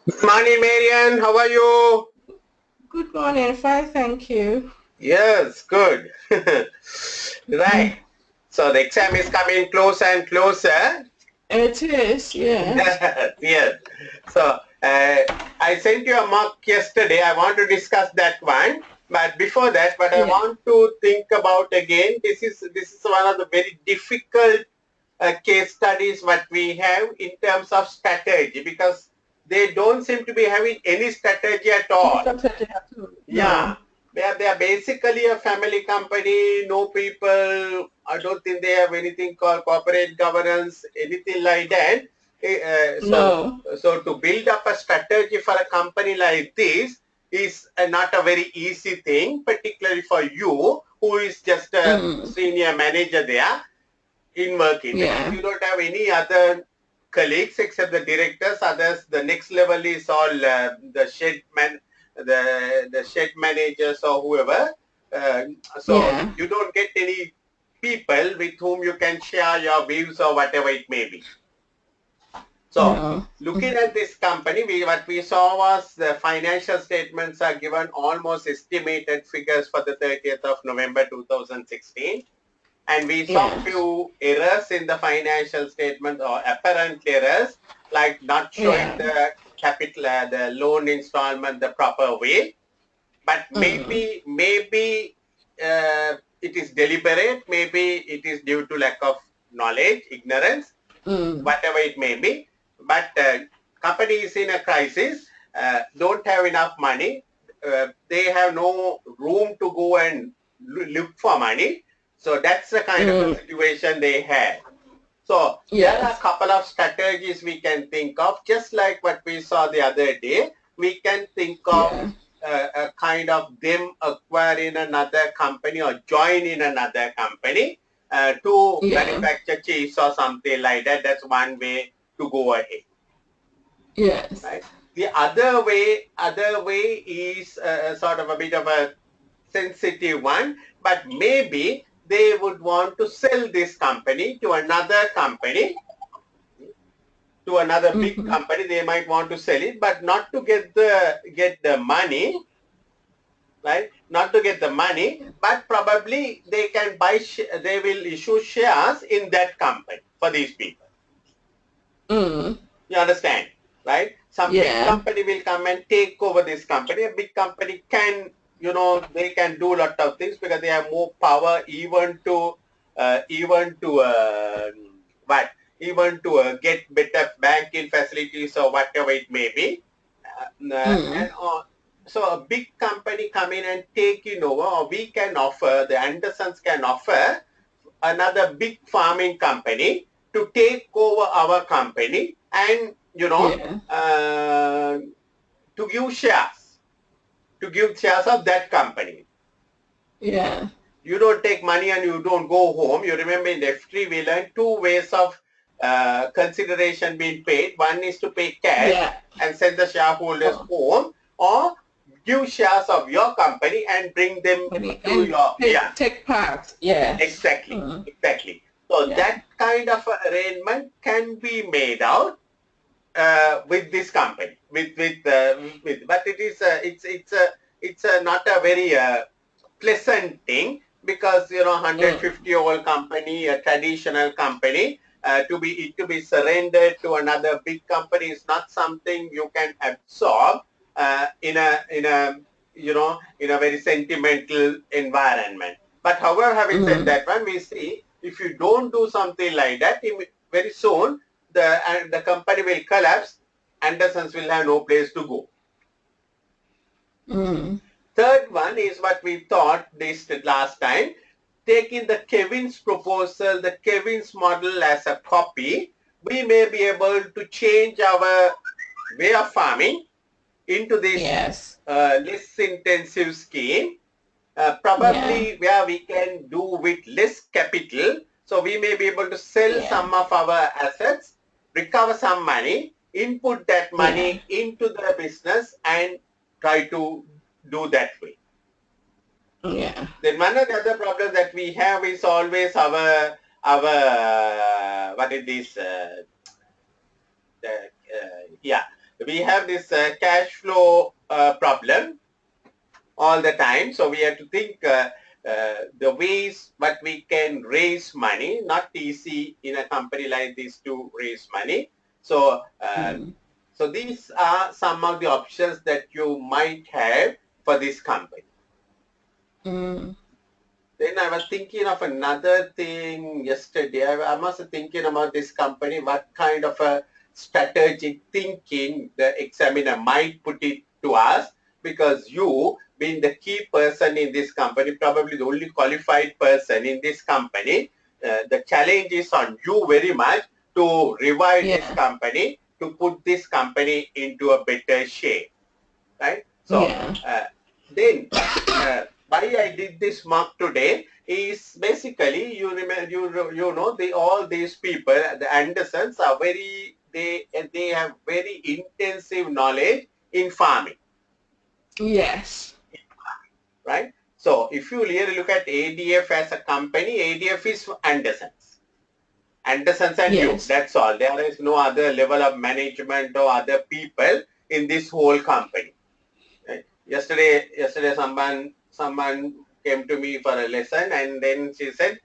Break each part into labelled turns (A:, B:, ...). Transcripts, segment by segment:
A: Good morning, Marian. How are you?
B: Good morning. Fine, thank you.
A: Yes, good. Right. So the exam is coming closer and closer.
B: It is, yes.
A: Yes. So I sent you a mock yesterday. I want to discuss that one. But before that, what I
B: Yeah.
A: want to think about again, this is one of the very difficult case studies what we have in terms of strategy because they don't seem to be having any strategy at
B: Any
A: all.
B: subject at all?
A: Yeah,
B: No.
A: they are basically a family company, no people. I don't think they have anything called corporate governance, anything like that. So,
B: No.
A: so to build up a strategy for a company like this is not a very easy thing, particularly for you, who is just a
B: Mm.
A: senior manager there in working, because
B: Yeah.
A: you don't have any other colleagues except the directors. Others, the next level is all the shed managers or whoever. Uh, so
B: Yeah.
A: you don't get any people with whom you can share your views or whatever it may be. So
B: No.
A: looking at this company, what we saw was the financial statements are given almost estimated figures for the 30th of November 2016, and we saw
B: Yes.
A: few errors in the financial statement or apparent errors, like not showing
B: Yeah.
A: the capital, the loan installment the proper way. But
B: Mm.
A: maybe it is deliberate, maybe it is due to lack of knowledge, ignorance,
B: Mm.
A: whatever it may be. But company is in a crisis, don't have enough money, they have no room to go and look for money. So that's the kind of a
B: Mm.
A: situation they have. So there are a
B: Yes.
A: couple of strategies we can think of, just like what we saw the other day. We can think of
B: Yeah.
A: a kind of them acquiring another company or join in another company to
B: Yeah.
A: manufacture cheese or something like that. That's one way to go ahead,
B: Yes.
A: right? The other way is sort of a bit of a sensitive one, but maybe they would want to sell this company to another company, to another big
B: Mm-hmm.
A: company. They might want to sell it, but not to get the money, right? Not to get the money, but probably they can buy. They will issue shares in that company for these people.
B: Mm.
A: You understand, right? Some big
B: Yeah.
A: company will come and take over this company. A big company can, they can do a lot of things because they have more power, what, even to get better banking facilities or whatever it may be.
B: Mm.
A: And so a big company come in and taking over, or we can offer, the Andersons can offer another big farming company to take over our company and
B: Yeah.
A: to give shares of that company.
B: Yeah.
A: You don't take money and you don't go home. You remember in F3 we learned two ways of consideration being paid. One is to pay cash
B: Yeah.
A: and send the shareholders
B: Oh.
A: home, or give shares of your company and bring them to
B: And
A: your, yeah.
B: take part. Yes.
A: Exactly,
B: Mm.
A: exactly. So
B: Yeah.
A: that kind of arrangement can be made out with this company, but it's not a very pleasant thing, because 150
B: Mm.
A: year old company, a traditional company, to be surrendered to another big company is not something you can absorb in a very sentimental environment. But however, having said
B: Mm.
A: that one, we see if you don't do something like that, very soon the company will collapse. Andersons will have no place to go.
B: Mm.
A: Third one is what we thought this last time, taking the Kevin's proposal, the Kevin's model as a copy, we may be able to change our way of farming into this
B: Yes.
A: less intensive scheme,
B: Yeah.
A: probably where we can do with less capital. So we may be able to sell
B: Yeah.
A: some of our assets, recover some money, input that
B: Yeah.
A: money into the business and try to do that way.
B: Yeah.
A: Then one of the other problems that we have is always our what is this? Yeah. we have this cash flow problem all the time. So we have to think the ways that we can raise money. Not easy in a company like this to raise money. So so these are some of the options that you might have for this company. Then I was thinking of another thing yesterday. I was thinking about this company, what kind of a strategic thinking the examiner might put it to us, because you, being the key person in this company, probably the only qualified person in this company, the challenge is on you very much to revive this company, to put this company into a better shape, right? So then why I did this mark today is basically, you remember, you know, all these people, the Andersons are very, they have very intensive knowledge in farming.
B: Yes.
A: Right? So if you really look at ADF as a company, ADF is Andersons. Andersons and you, that's all. There is no other level of management or other people in this whole company. Right? Yesterday someone came to me for a lesson, and then she said,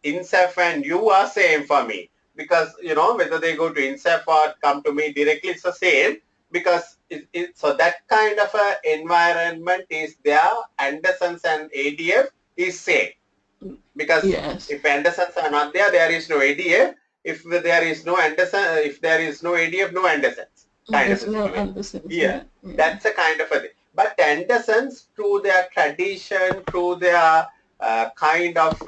A: INSEF and you are same for me, because you know, whether they go to INSEF or come to me directly, it's the same, because so that kind of a environment is there. Andersons and ADF is same, because if Andersons are not there, there is no ADF. If there is no Anderson, if there is no ADF, no Andersons. Kind of a situation. Yeah, that's a kind of a thing. But Andersons, through their tradition, through their kind of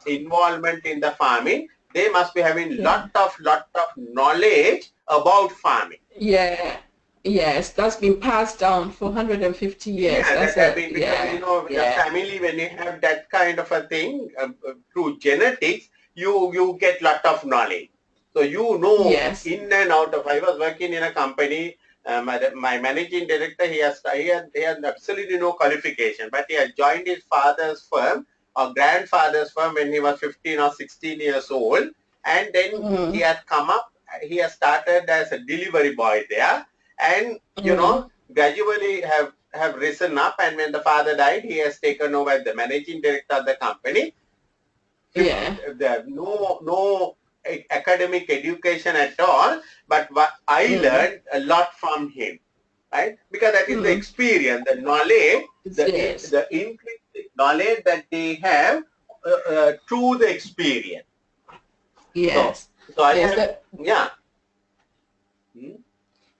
A: involvement in the farming, they must be having lot of knowledge about farming.
B: Yes, that's been passed down for 150 years.
A: Yeah, that have been, because you know, the family, when you have that kind of a thing through genetics, you get lot of knowledge. So you know in and out of. I was working in a company. My managing director, he had absolutely no qualification, but he had joined his father's firm or grandfather's firm when he was 15 or 16 years old, and then he had come up. He has started as a delivery boy there, and you know, gradually have risen up, and when the father died, he has taken over the managing director of the company. No academic education at all, but I learned a lot from him, right? Because that is the experience, the knowledge, the intrinsic knowledge that they have through the experience.
B: Yes.
A: So I have,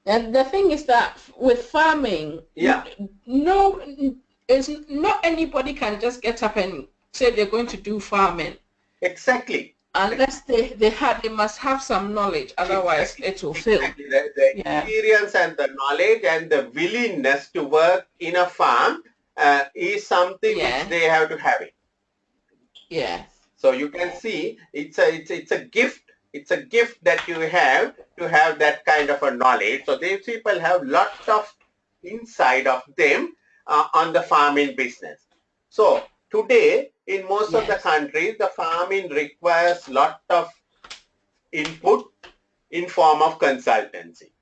B: And the thing is that with farming, it's not anybody can just get up and say they're going to do farming.
A: Exactly.
B: Unless they must have some knowledge, otherwise it will fail.
A: The experience and the knowledge and the willingness to work in a farm is something which they have to have it. So you can see it's a gift. It's a gift that you have to have that kind of a knowledge. So these people have lots of insight of them on the farming business. So today, in most of the countries, the farming requires lot of input in form of consultancy.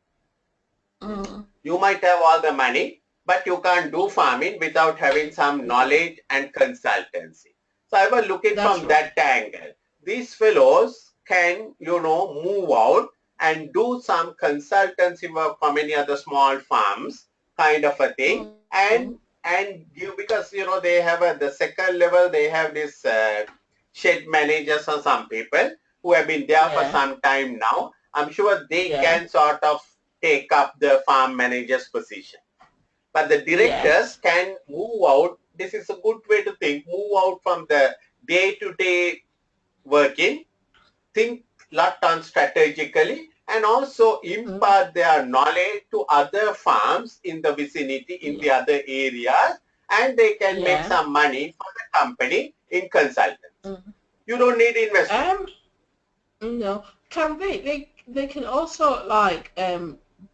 A: You might have all the money, but you can't do farming without having some knowledge and consultancy. So I was looking from that angle. These fellows can, you know, move out and do some consultancy work for many other small farms, kind of a thing, and give, because you know they have the second level, they have this shed managers or some people who have been there for some time now. I'm sure they can sort of take up the farm manager's position. But the directors can move out. This is a good way to think. Move out from the day-to-day working, think lot on strategically, and also impart their knowledge to other farms in the vicinity, in the other areas, and they can make some money for the company in consultants. You don't need investment.
B: No. Can they can also like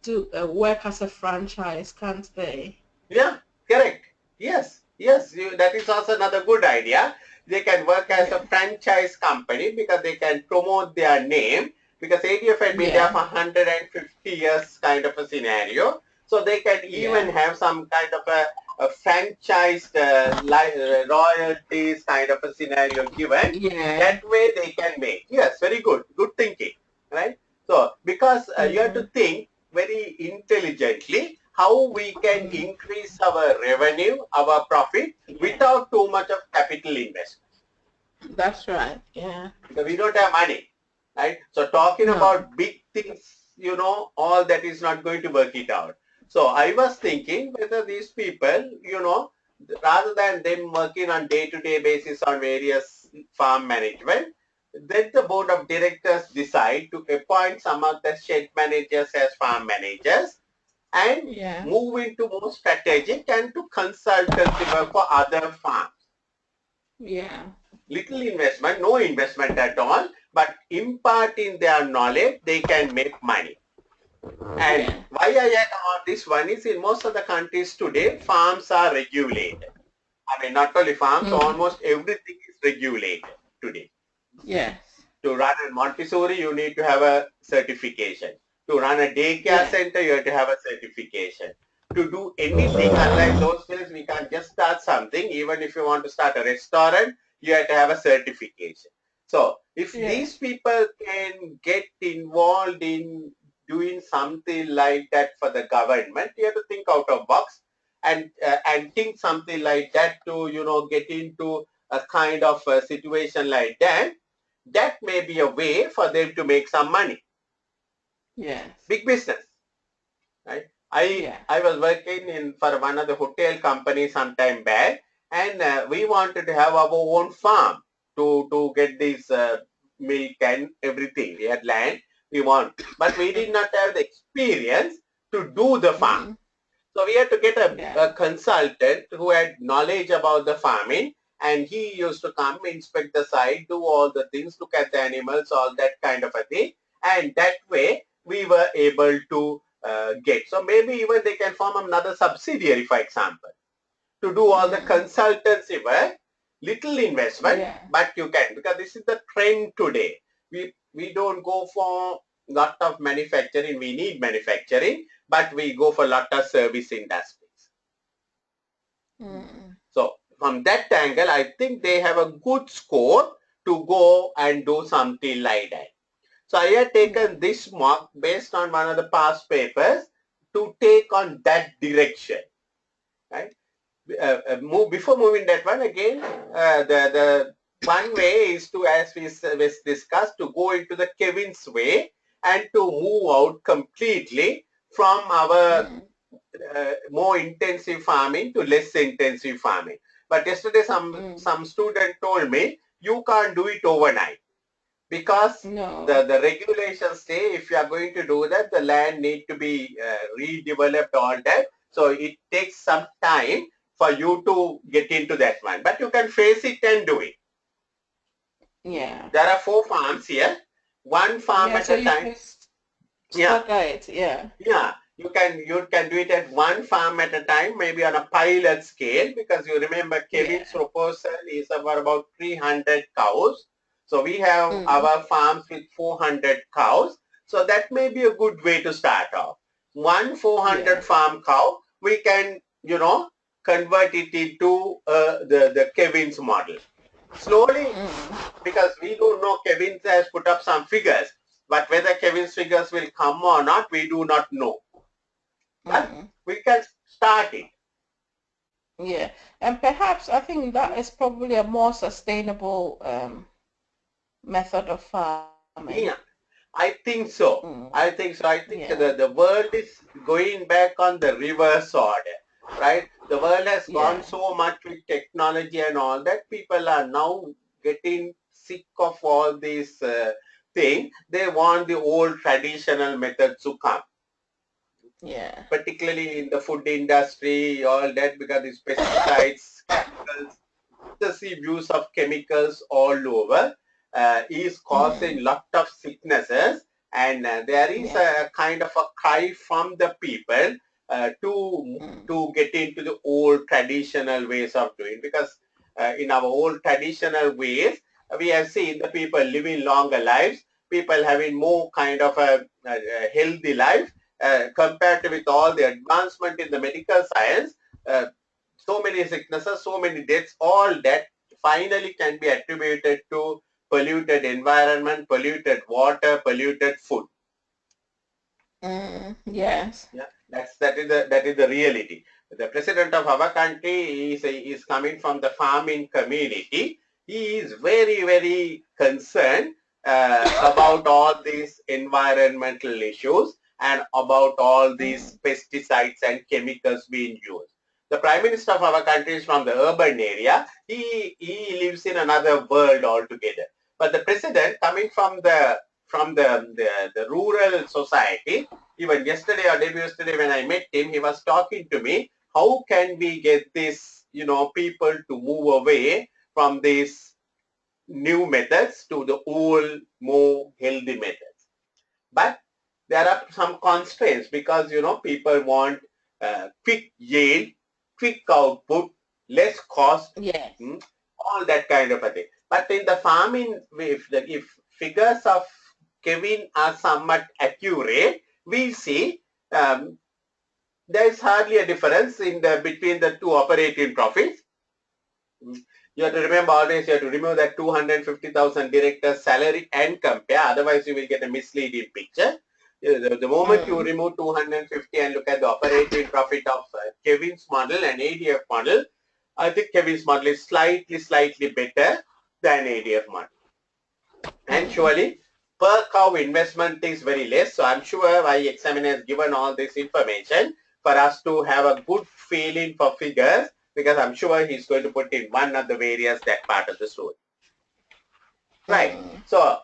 B: do work as a franchise, can't they?
A: Yeah, correct. Yes, that is also another good idea. They can work as a franchise company because they can promote their name because ADF had been there
B: Yeah.
A: for 150 years kind of a scenario. So they can even
B: Yeah.
A: have some kind of a franchised royalties kind of a scenario given.
B: Yeah.
A: That way they can make. Yes, very good. Good thinking. Right? So because you have to
B: Mm.
A: think very intelligently how we can
B: Mm.
A: increase our revenue, our profit
B: Yeah.
A: without too much of capital investment.
B: That's right. Yeah.
A: Because we don't have money, right? So talking
B: No.
A: about big things, all that is not going to work it out. So I was thinking whether these people, rather than them working on day-to-day basis on various farm management, let the board of directors decide to appoint some of the shed managers as farm managers and
B: Yeah.
A: move into more strategic and to consultancy work for other farms.
B: Yeah.
A: Little investment, no investment at all, but imparting their knowledge, they can make money. And
B: Yeah.
A: why I add on this one is in most of the countries today, farms are regulated. I mean, not only farms,
B: Mm.
A: almost everything is regulated today.
B: Yes.
A: To run a Montessori, you need to have a certification. To run a daycare
B: Yeah.
A: center, you have to have a certification. To do anything, unlike those days, we can't just start something. Even if you want to start a restaurant, you have to have a certification. So if
B: Yeah.
A: these people can get involved in doing something like that for the government, you have to think out of box and think something like that to get into a kind of a situation like that. That may be a way for them to make some money.
B: Yes.
A: Big business, right? I
B: Yeah.
A: I was working in for one of the hotel companies some time back, and we wanted to have our own farm to get this milk and everything. We had land, we want, but we did not have the experience to do the farm.
B: Mm.
A: So we had to get
B: Yeah.
A: a consultant who had knowledge about the farming, and he used to come, inspect the site, do all the things, look at the animals, all that kind of a thing. And that way we were able to get. So maybe even they can form another subsidiary, for example, to do all the
B: Mm.
A: consultancy work, little investment,
B: Yeah.
A: but you can, because this is the trend today. We don't go for lot of manufacturing, we need manufacturing, but we go for lot of service industries.
B: Mm.
A: So from that angle, I think they have a good score to go and do something like that. So I had
B: Yeah.
A: taken this mark based on one of the past papers to take on that direction, right? Before moving that one again, the one way is to, as we discussed, to go into the Kevin's way and to move out completely from our
B: Mm.
A: more intensive farming to less intensive farming. But yesterday
B: Mm.
A: some student told me you can't do it overnight because
B: No.
A: the regulations say if you are going to do that, the land need to be redeveloped, all that. So it takes some time for you to get into that one. But you can face it and do it.
B: Yeah.
A: There are 4 farms here, one farm
B: Yeah.
A: at
B: So
A: a
B: you
A: time.
B: can
A: Yeah,
B: stagger it. Yeah.
A: yeah. You can do it at one farm at a time, maybe on a pilot scale, because you remember
B: Yeah.
A: Kevin's proposal is about 300 cows. So we have
B: Mm.
A: our farms with 400 cows. So that may be a good way to start off. One 400
B: Yeah.
A: farm cow, we can, convert it into the Kevin's model. Slowly,
B: Mm.
A: because we don't know, Kevin has put up some figures, but whether Kevin's figures will come or not, we do not know. But
B: Mm.
A: we can start it.
B: Yeah. And perhaps I think that is probably a more sustainable method of farming.
A: Yeah, I think so.
B: Mm.
A: I think so. I think
B: Yeah.
A: the world is going back on the reverse order, right? The world has gone
B: Yeah.
A: so much with technology and all that people are now getting sick of all these things. They want the old traditional methods to come,
B: Yeah.
A: particularly in the food industry, all that, because the pesticides, chemicals, excessive use of chemicals all over is
B: Mm.
A: causing lot of sicknesses, and there is
B: Yeah.
A: a kind of a cry from the people to
B: Mm.
A: get into the old traditional ways of doing, because in our old traditional ways we have seen the people living longer lives, people having more kind of a healthy life compared to with all the advancement in the medical science. So many sicknesses, so many deaths, all that finally can be attributed to polluted environment, polluted water, polluted food.
B: Yes.
A: Yeah, that is the reality. The president of our country is coming from the farming community. He is very concerned about all these environmental issues and about all these pesticides and chemicals being used. The prime minister of our country is from the urban area. He lives in another world altogether. But the president coming from the rural society, even yesterday or day yesterday when I met him, he was talking to me, how can we get this, people to move away from these new methods to the old, more healthy methods. But there are some constraints because, people want quick yield, quick output, less cost,
B: Yes.
A: all that kind of a thing. But in the farming, if figures of Kevin are somewhat accurate, we see there is hardly a difference in between the two operating profits. You have to remember always, you have to remove that 250,000 director's salary and compare, otherwise you will get a misleading picture. The moment you remove 250 and look at the operating profit of Kevin's model and ADF model, I think Kevin's model is slightly better than ADF model. And surely per cow investment is very less. So I'm sure iExaminer has given all this information for us to have a good feeling for figures, because I'm sure he's going to put in one of the various that part of the story. Right. So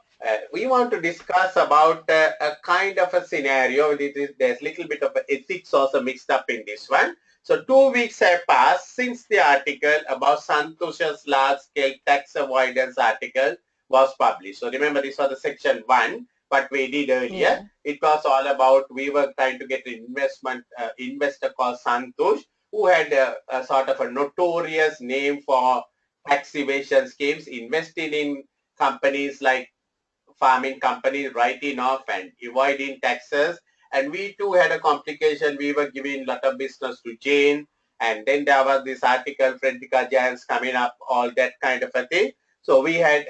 A: we want to discuss about a kind of a scenario. There's a little bit of ethics also mixed up in this one. So 2 weeks have passed since the article about Santosh's large-scale tax avoidance article was published. So remember, this was the section 1, what we did earlier.
B: Yeah.
A: It was all about, we were trying to get an investor called Santosh, who had a sort of a notorious name for tax evasion schemes, investing in companies like farming companies, writing off and avoiding taxes. And we too had a complication. We were giving a lot of business to Jane. And then there was this article, Fredrika Giants coming up, all that kind of a thing. So we had,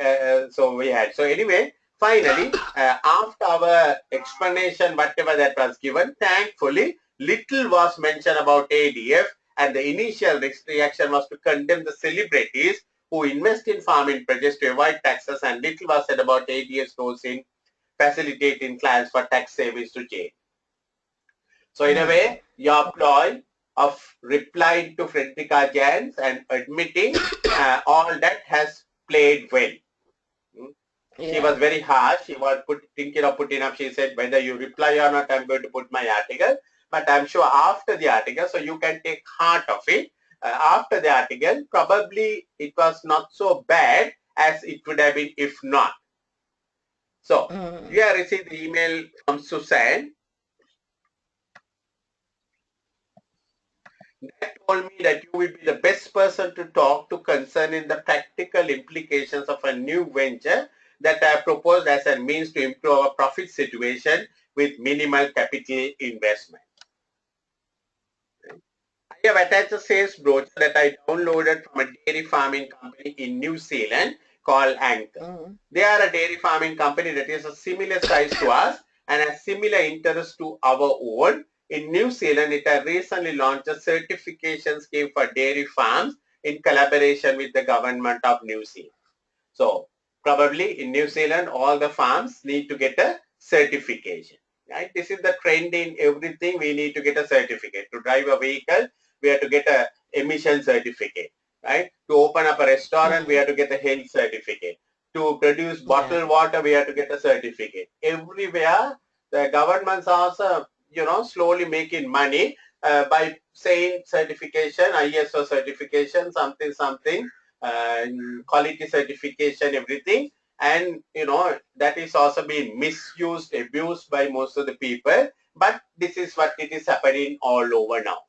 A: so anyway, finally, after our explanation, whatever that was given, thankfully, little was mentioned about ADF. And the initial reaction was to condemn the celebrities who invest in farming projects to avoid taxes, and little was said about ADF's roles in facilitating clients for tax savings to Jane. So in a way, your ploy of replying to Fredrika Jans and admitting all that has played well. She was very harsh. She was thinking of putting up, she said, whether you reply or not, I'm going to put my article. But I'm sure after the article, so you can take heart of it, after the article, probably it was not so bad as it would have been if not. So, you have received the email from Susan. That told me that you will be the best person to talk to concerning the practical implications of a new venture that I have proposed as a means to improve our profit situation with minimal capital investment. I have attached a sales brochure that I downloaded from a dairy farming company in New Zealand called Anchor. They are a dairy farming company that is a similar size to us and has similar interest to our own. In New Zealand, it has recently launched a certification scheme for dairy farms in collaboration with the government of New Zealand. So probably in New Zealand, all the farms need to get a certification. Right? This is the trend in everything. We need to get a certificate. To drive a vehicle, we have to get a emission certificate. Right? To open up a restaurant, we have to get a health certificate. To produce bottled water, we have to get a certificate. Everywhere, the governments are also, slowly making money by saying certification, ISO certification, something, quality certification, everything. And, that is also being misused, abused by most of the people. But this is what it is happening all over now.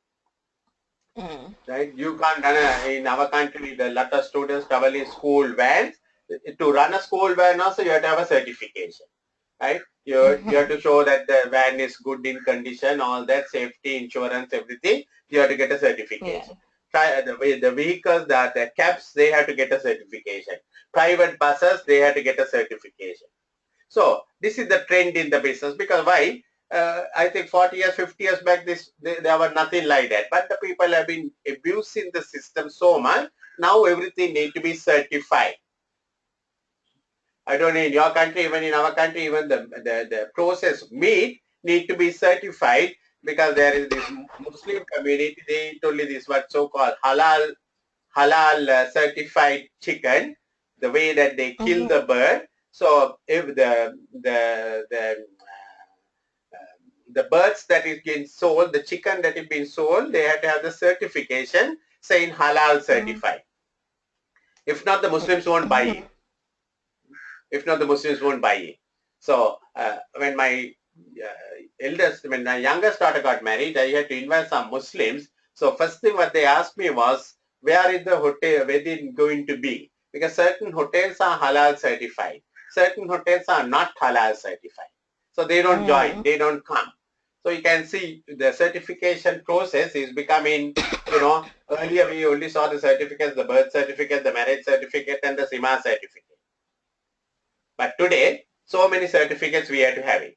A: Right? You can't run in our country, a lot of students travel in school vans. To run a school van also, you have to have a certification. right? You have to show that the van is good in condition, all that, safety, insurance, everything. You have to get a certification. The vehicles, the cabs, they have to get a certification. Private buses, they have to get a certification. So this is the trend in the business, because why? I think 40 years, 50 years back, there were nothing like that. But the people have been abusing the system so much. Now everything need to be certified. I don't know in your country, even in our country, even the processed meat need to be certified, because there is this Muslim community, they told me this what so-called halal certified chicken, the way that they kill the bird. So if the birds that is being sold, the chicken that is being sold, they have to have the certification saying halal certified. If not, the Muslims won't buy it. If not, the Muslims won't buy it. So when my when my youngest daughter got married, I had to invite some Muslims. So first thing what they asked me was, where is the hotel wedding going to be? Because certain hotels are halal certified. Certain hotels are not halal certified. So they don't join, they don't come. So you can see the certification process is becoming, earlier we only saw the certificates, the birth certificate, the marriage certificate, and the SIMA certificate. But today, so many certificates we have to have it.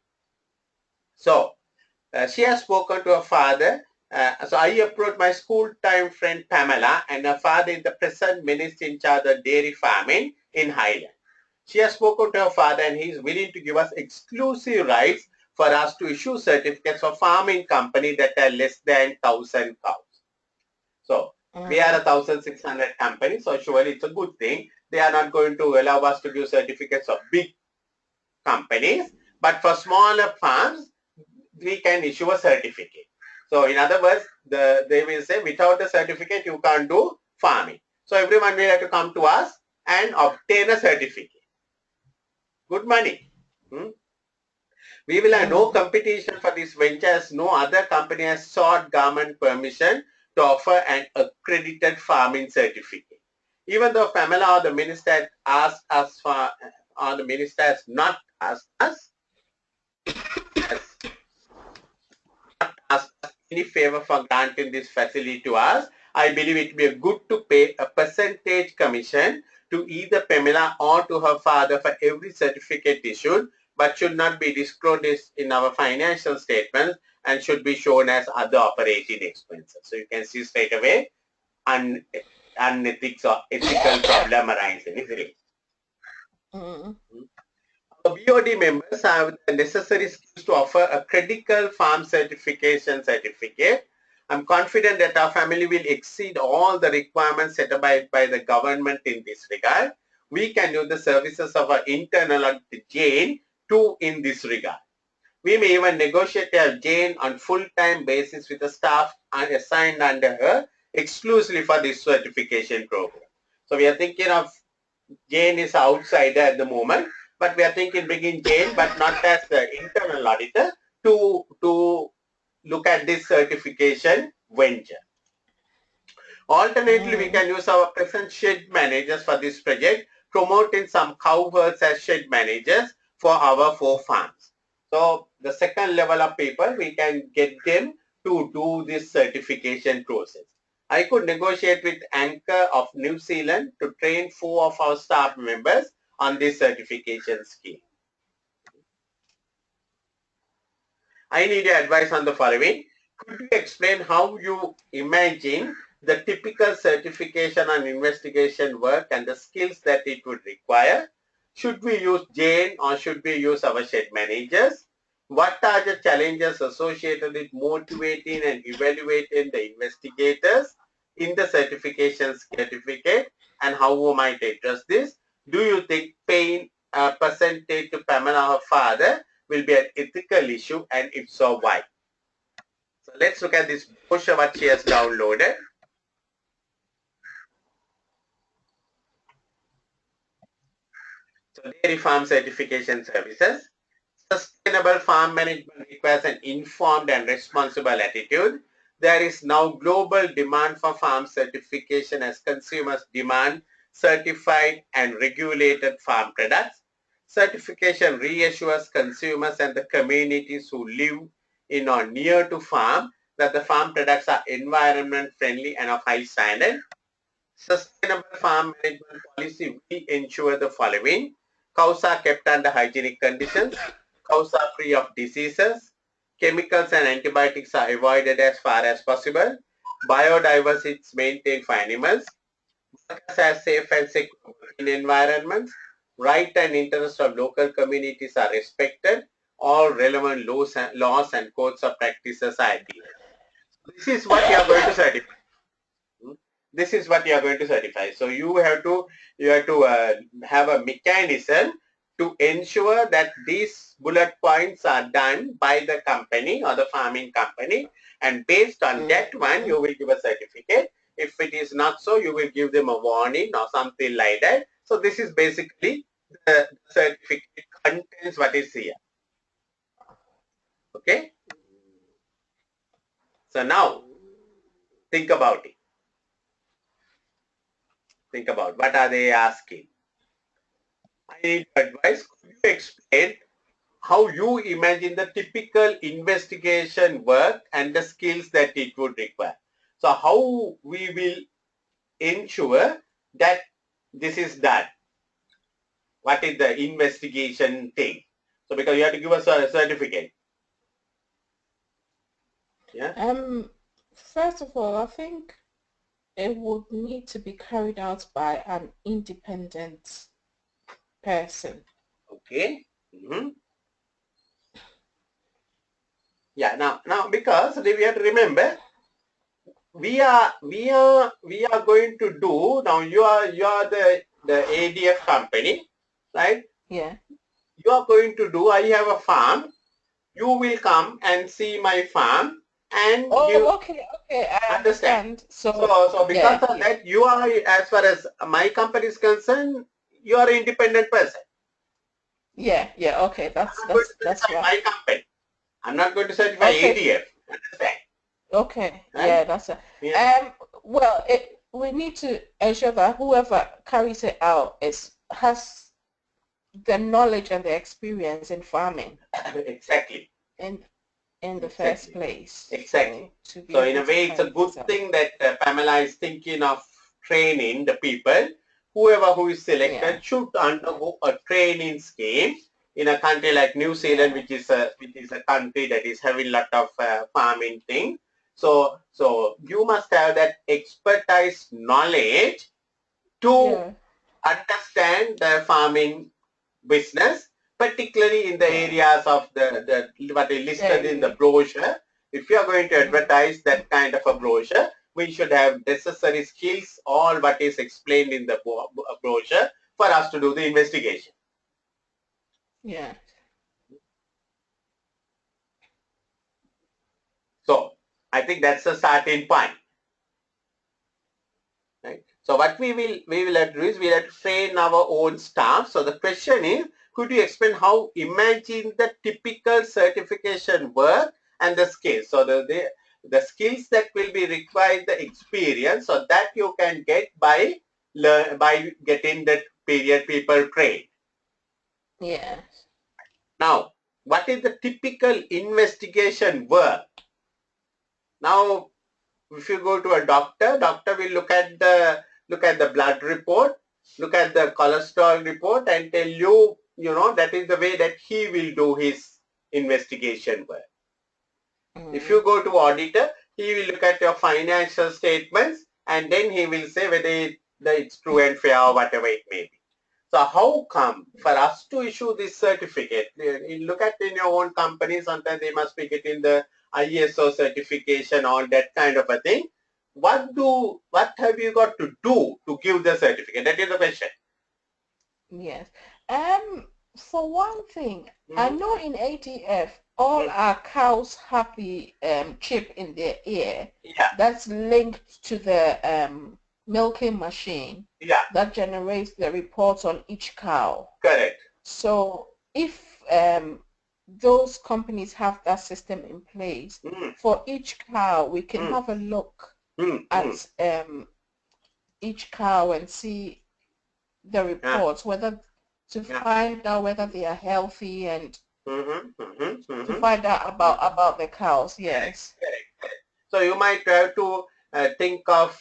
A: So she has spoken to her father. So I approached my school time friend Pamela, and her father is the present minister in charge of dairy farming in Highland. She has spoken to her father, and he is willing to give us exclusive rights for us to issue certificates for farming company that are less than 1,000 cows. So we are a 1,600 company, so surely it's a good thing. They are not going to allow us to give certificates of big companies, but for smaller farms, we can issue a certificate. So in other words, they will say without the certificate you can't do farming. So everyone will have to come to us and obtain a certificate. Good money. We will have no competition for this venture, as no other company has sought government permission to offer an accredited farming certificate. Even though Pamela or the minister asked us for, or the minister has not asked us, any favor for granting this facility to us, I believe it would be good to pay a percentage commission to either Pamela or to her father for every certificate issued, but should not be disclosed in our financial statements and should be shown as other operating expenses. So you can see straight away unethics or ethical problem arising, isn't it? The BOD members have the necessary skills to offer a critical farm certification certificate. I'm confident that our family will exceed all the requirements set up by the government in this regard. We can use the services of our internal audit Jane too in this regard. We may even negotiate a Jane on full-time basis with the staff assigned under her exclusively for this certification program. So we are thinking of Jane is outsider at the moment, but we are thinking bringing Jane, but not as the internal auditor, to look at this certification venture. Alternately, we can use our present shed managers for this project, promoting some cow herds as shed managers for our 4 farms. So the second level of people, we can get them to do this certification process. I could negotiate with Anchor of New Zealand to train 4 of our staff members on this certification scheme. I need your advice on the following. Could you explain how you imagine the typical certification and investigation work and the skills that it would require? Should we use Jane or should we use our shed managers? What are the challenges associated with motivating and evaluating the investigators in the certification certificate, and how we might address this? Do you think paying a percentage to Pamela, her father, will be an ethical issue, and if so, why? So let's look at this brochure what she has downloaded. So dairy farm certification services. Sustainable farm management requires an informed and responsible attitude. There is now global demand for farm certification as consumers demand certified and regulated farm products. Certification reassures consumers and the communities who live in or near to farm that the farm products are environment friendly and of high standard. Sustainable farm management policy will ensure the following. Cows are kept under hygienic conditions. Cows are free of diseases. Chemicals and antibiotics are avoided as far as possible. Biodiversity is maintained for animals. Workers are safe and secure in environments. Right and interests of local communities are respected. All relevant laws and codes of practices are adhered. This is what you are going to certify. This is what you are going to certify. So you have to have a mechanism to ensure that these bullet points are done by the company or the farming company, and based on that one you will give a certificate. If it is not so, you will give them a warning or something like that. So this is basically the certificate contains what is here. Okay. So now think about it. Think about what are they asking. I need advice. Could you explain how you imagine the typical investigation work and the skills that it would require? So how we will ensure that this is done? What is the investigation thing? So because you have to give us a certificate. Yeah.
B: First of all, I think it would need to be carried out by an independent person.
A: Okay. Yeah. Now because we have to remember we are going to do now. You are the ADF company, right?
B: Yeah.
A: You are going to do. I have a farm. You will come and see my farm, and you
B: okay, I understand. So
A: because of that, you are, as far as my company is concerned, you are an independent person.
B: Yeah, okay, that's right.
A: My company. I'm not going to certify ADF. Understand?
B: Okay,
A: right?
B: Yeah, that's it.
A: Yeah.
B: Well, we need to ensure that whoever carries it out has the knowledge and the experience in farming.
A: Exactly.
B: In the first place.
A: Exactly.
B: So
A: in a way, it's a good thing that Pamela is thinking of training the people. Whoever who is selected should undergo a training scheme in a country like New Zealand, which is a country that is having a lot of farming thing. So you must have that expertise knowledge to understand the farming business, particularly in the areas of the what is listed in the brochure. If you are going to advertise that kind of a brochure, we should have necessary skills, all what is explained in the brochure for us to do the investigation.
B: Yeah.
A: So I think that's the starting point. Right? So what we will have to do is we have to train our own staff. So the question is, could you explain how imagine the typical certification work and the skills? So the skills that will be required, the experience, so that you can get by getting that period people trained.
B: Yeah.
A: Now, what is the typical investigation work? Now, if you go to a doctor will look at the blood report, look at the cholesterol report, and tell you, that is the way that he will do his investigation work. If you go to auditor, he will look at your financial statements, and then he will say whether it's true and fair or whatever it may be. So how come for us to issue this certificate? You look at in your own company, sometimes they must be getting the ISO certification, all that kind of a thing. What have you got to do to give the certificate? That is the question.
B: Yes. For one thing, I know in ADF all our cows have the chip in their ear that's linked to the milking machine that generates the reports on each cow.
A: Correct.
B: So if those companies have that system in place, for each cow we can have a look at each cow and see the reports, whether to find out whether they are healthy and
A: to
B: find out about the cows. Yes.
A: Correct. So you might have to think of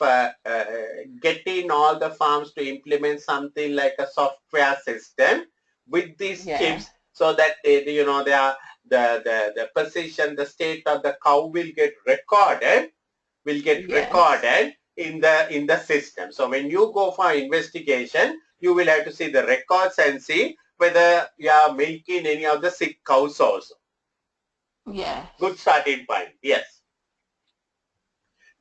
A: getting all the farms to implement something like a software system with these chips, so that they are the position, the state of the cow will get recorded in the system. So when you go for investigation, you will have to see the records and see whether you are milking any of the sick cows also.
B: Yeah.
A: Good starting point. Yes.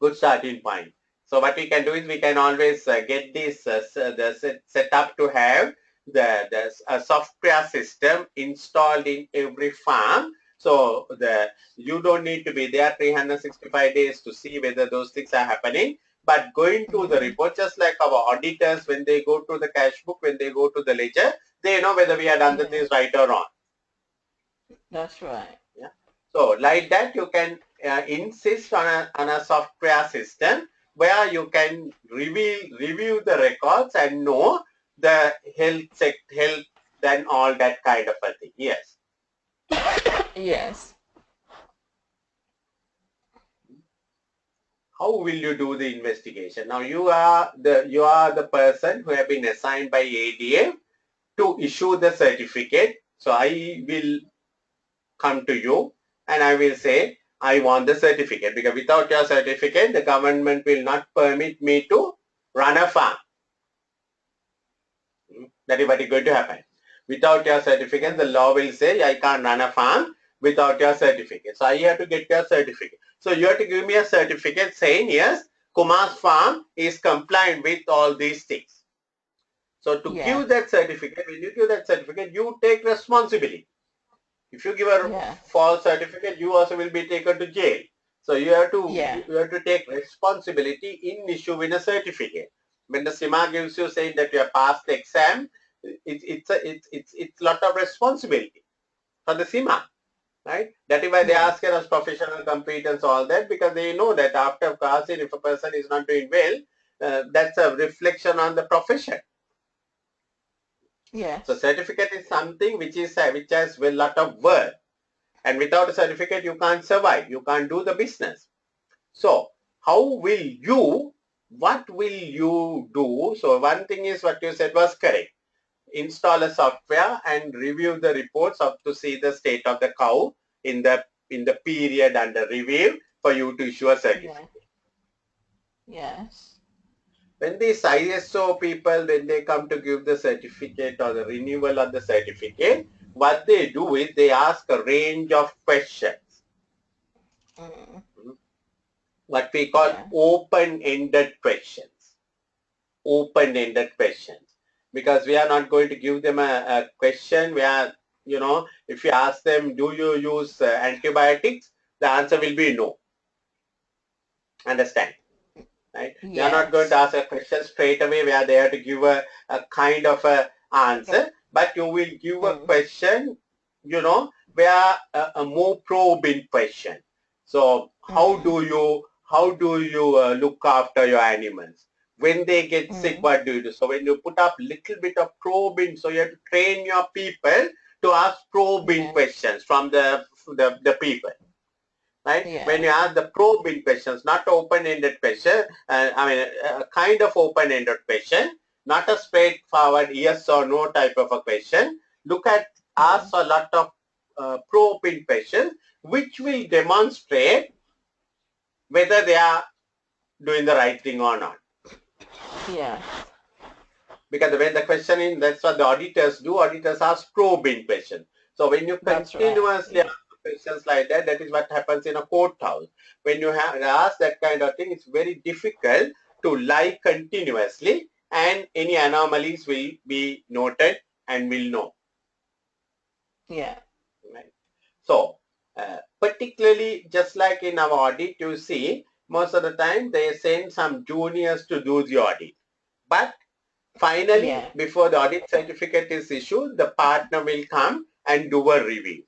A: Good starting point. So what we can do is we can always get this set up to have the software system installed in every farm. So you don't need to be there 365 days to see whether those things are happening. But going to the report, just like our auditors, when they go to the cash book, when they go to the ledger, they know whether we have done the things right or wrong.
B: That's right.
A: Yeah. So like that, you can insist on a software system where you can review the records and know the health and all that kind of a thing. Yes.
B: Yes.
A: How will you do the investigation? Now you are the person who have been assigned by ADA to issue the certificate. So I will come to you and I will say, I want the certificate, because without your certificate, the government will not permit me to run a farm. That is what is going to happen. Without your certificate, the law will say, I can't run a farm without your certificate. So I have to get your certificate. So you have to give me a certificate saying, yes, Kumar's farm is compliant with all these things. So to give that certificate, when you give that certificate, you take responsibility. If you give a false certificate, you also will be taken to jail. So you have to take responsibility in issuing a certificate. When the CIMA gives you saying that you have passed the exam, it's lot of responsibility for the CIMA, right? That is why they ask us professional competence, all that, because they know that after passing, if a person is not doing well, that's a reflection on the profession.
B: Yes.
A: So certificate is something which has a lot of worth, and without a certificate you can't survive, you can't do the business. So what will you do? So one thing is what you said was correct. Install a software and review the reports to see the state of the cow in the period under review for you to issue a certificate.
B: Yes.
A: When these ISO people, when they come to give the certificate or the renewal of the certificate, what they do is they ask a range of questions. What we call open-ended questions. Open-ended questions. Because we are not going to give them a question where, if you ask them, do you use antibiotics? The answer will be no. Understand? Right? Yes. They are not going to ask a question straight away where they have to give a kind of a answer, but you will give a question, where a more probing question. So how do you look after your animals? When they get sick, what do you do? So when you put up little bit of probing, so you have to train your people to ask probing questions from the people. Right? When you ask the probing questions, not open-ended question, a kind of open-ended question, not a straightforward yes or no type of a question. Ask a lot of probing questions, which will demonstrate whether they are doing the right thing or not.
B: Yeah.
A: Because when the question is, that's what the auditors do. Auditors ask probing questions. So when you continuously ask questions like that, that is what happens in a courthouse. When you ask that kind of thing, it's very difficult to lie continuously, and any anomalies will be noted and will know.
B: Yeah.
A: Right. So particularly just like in our audit, you see most of the time they send some juniors to do the audit. But finally, before the audit certificate is issued, the partner will come and do a review.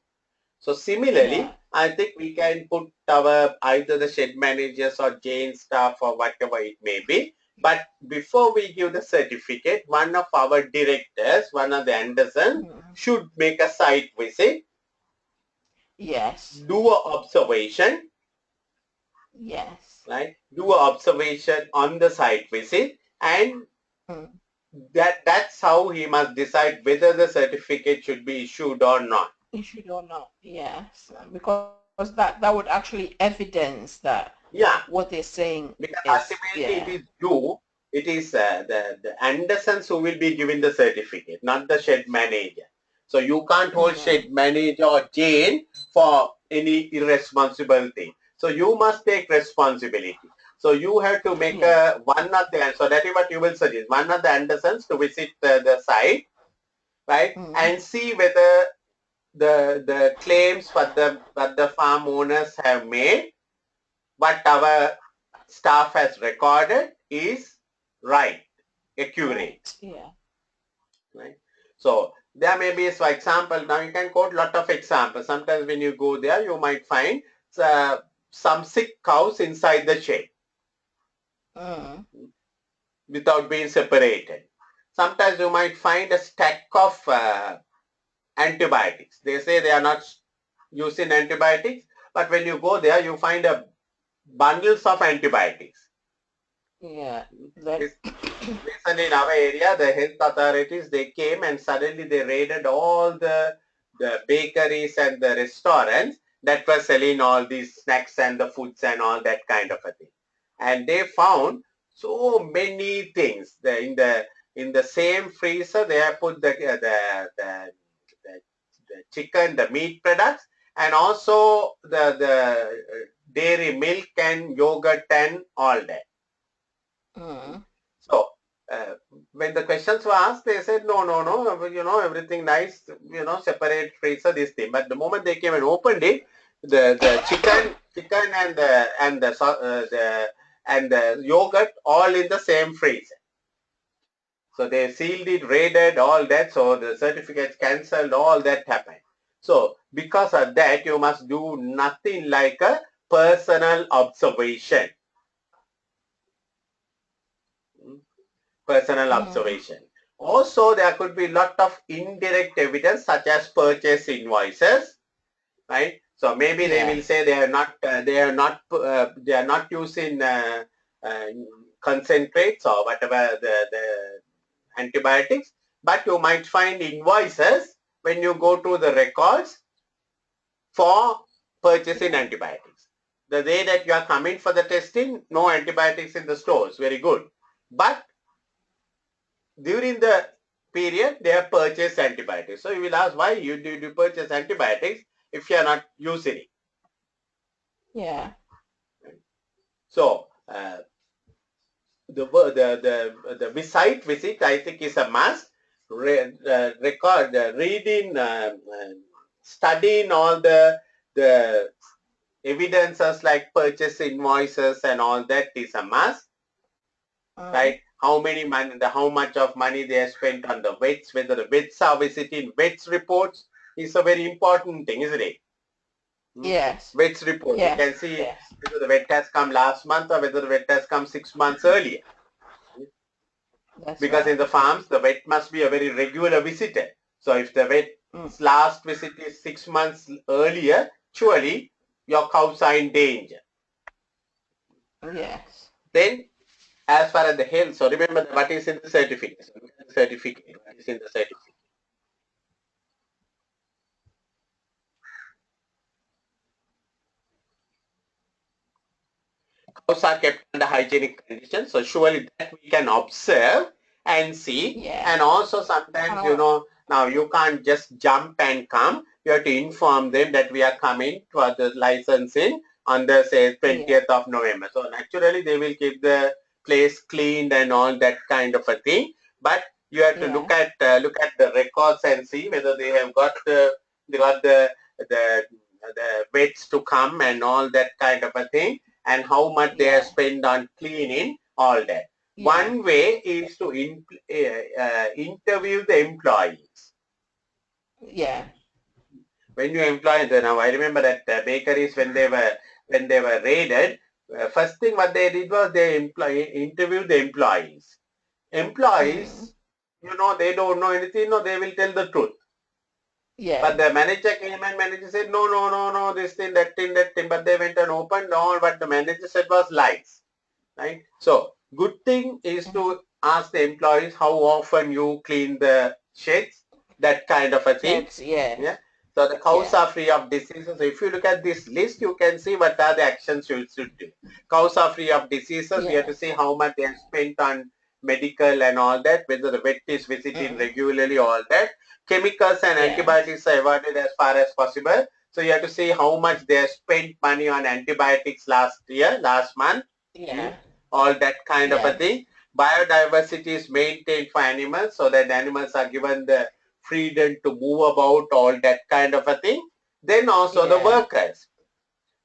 A: So similarly, I think we can put our either the shed managers or Jane staff or whatever it may be, But before we give the certificate, one of our directors, one of the Anderson, should make a site visit.
B: Yes.
A: Do a observation.
B: Yes.
A: Right? Do a observation on the site visit, and that's how he must decide whether the certificate should be issued or not.
B: Issued or not, yes. Because that would actually evidence that what they're saying
A: because
B: is,
A: ultimately it is you, it is the Andersons who will be giving the certificate, not the shed manager. So you can't hold shed manager or Jane for any irresponsible thing. So you must take responsibility. So you have to make one of the, so that is what you will suggest, one of the Andersons to visit the site, right, and see whether the claims what the farm owners have made, what our staff has recorded is right, accurate.
B: Yeah.
A: Right. So there may be, for example, now you can quote lot of examples. Sometimes when you go there, you might find some sick cows inside the shed without being separated. Sometimes you might find a stack of antibiotics. They say they are not using antibiotics, but when you go there, you find a bundles of antibiotics.
B: Yeah.
A: Recently in our area, the health authorities, they came and suddenly they raided all the bakeries and the restaurants that were selling all these snacks and the foods and all that kind of a thing. And they found so many things. In the same freezer, they have put the chicken, the meat products, and also the dairy milk and yogurt and all that. So when the questions were asked, they said, no, everything nice, separate freezer, this thing. But the moment they came and opened it, the chicken and the yogurt all in the same freezer. So they sealed it, raided, all that. So the certificates cancelled, all that happened. So because of that, you must do nothing like a personal observation. Also, there could be a lot of indirect evidence such as purchase invoices, right? So maybe they will say they are not using concentrates or whatever the antibiotics, but you might find invoices when you go to the records for purchasing antibiotics. The day that you are coming for the testing, no antibiotics in the stores, very good. But during the period, they have purchased antibiotics. So you will ask, why you purchase antibiotics if you are not using it?
B: Yeah.
A: So the site visit, I think, is a must. Reading, studying all the evidences like purchase invoices and all that is a must. Right? How much of money they have spent on the vets, whether the vets are visiting vets reports is a very important thing, isn't it?
B: Yes.
A: Vets report. You can see whether the vet has come last month or whether the vet has come 6 months earlier. Because in the farms, the vet must be a very regular visitor. So if the vet's last visit is 6 months earlier, surely your cows are in danger.
B: Yes.
A: Then, as far as the health, so remember what is in the certificate. What is in the certificate? Cows are kept under hygienic conditions, so surely that we can observe and see. And also sometimes, now you can't just jump and come. You have to inform them that we are coming for the licensing on the, say, 20th of November. So naturally, they will keep the place cleaned and all that kind of a thing. But you have to look at the records and see whether they have got the vets to come and all that kind of a thing, and how much they have spent on cleaning, all that. One way is to interview the employees.
B: Yeah.
A: When you employ them, now I remember that bakeries when they were raided, first thing what they did was they interviewed the employees. Employees, they don't know anything, no, they will tell the truth.
B: Yeah.
A: But the manager came and manager said, no, no, no, no, this thing, that thing, that thing. But they went and opened all what the manager said was lies. Right? So good thing is to ask the employees how often you clean the sheds, that kind of a thing.
B: Sheds, yeah.
A: So the cows are free of diseases. So if you look at this list, you can see what are the actions you should do. Cows are free of diseases. We have to see how much they have spent on medical and all that, whether the vet is visiting regularly, all that. Chemicals and antibiotics are avoided as far as possible. So you have to see how much they have spent money on antibiotics last month. All that kind of a thing. Biodiversity is maintained for animals so that animals are given the freedom to move about, all that kind of a thing. Then also the workers.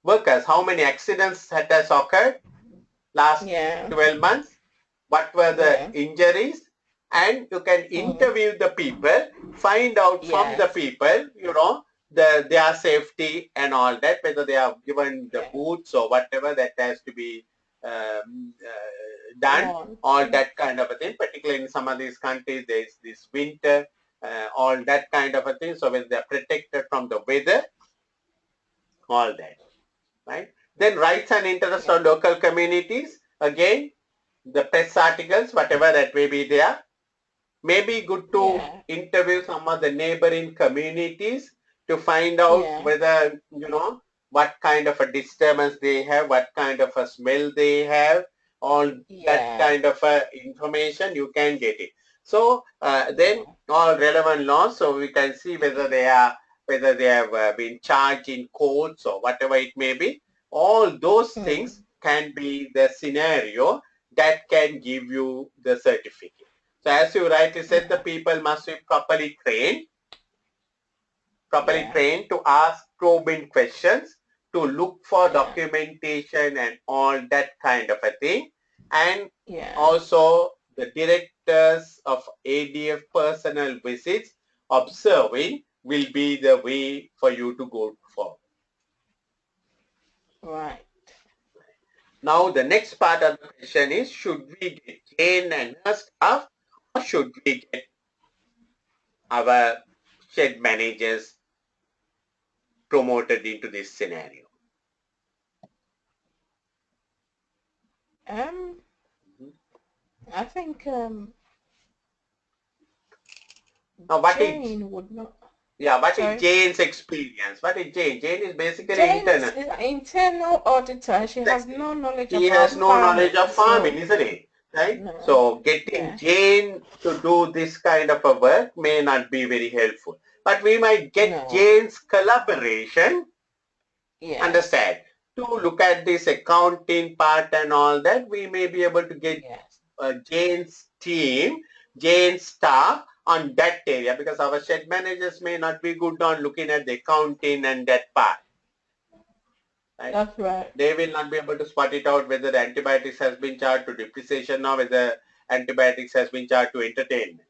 A: Workers, how many accidents has occurred last 12 months? What were the injuries? And you can interview the people, find out from the people, their safety and all that, whether they are given the boots or whatever that has to be done, all that kind of a thing. Particularly in some of these countries, there is this winter, all that kind of a thing. So when they are protected from the weather, all that, right? Then rights and interests of local communities. Again, the press articles, whatever that may be there, may be good to interview some of the neighboring communities to find out whether, what kind of a disturbance they have, what kind of a smell they have, all that kind of information you can get it. So then all relevant laws, so we can see whether they have been charged in courts or whatever it may be. All those things can be the scenario that can give you the certificate. So as you rightly said, the people must be properly trained to ask probing questions, to look for documentation and all that kind of a thing. And also the directors of ADF personal visits observing will be the way for you to go for.
B: Right.
A: Now the next part of the question is, should we get Jane and her staff, or should we get our shed managers promoted into this scenario?
B: I think
A: now what
B: Jane would not.
A: Yeah, what is Jane's experience? What is Jane? Jane is basically
B: Jane is an internal auditor. She has no knowledge of farming.
A: She has no knowledge of farming, isn't it? Right? No. So getting Jane to do this kind of a work may not be very helpful. But we might get Jane's collaboration, understand, to look at this accounting part and all that. We may be able to get Jane's team, Jane's staff on that area, because our shed managers may not be good on looking at the accounting and that part. Right?
B: That's right.
A: They will not be able to spot it out whether the antibiotics has been charged to depreciation or whether antibiotics has been charged to entertainment.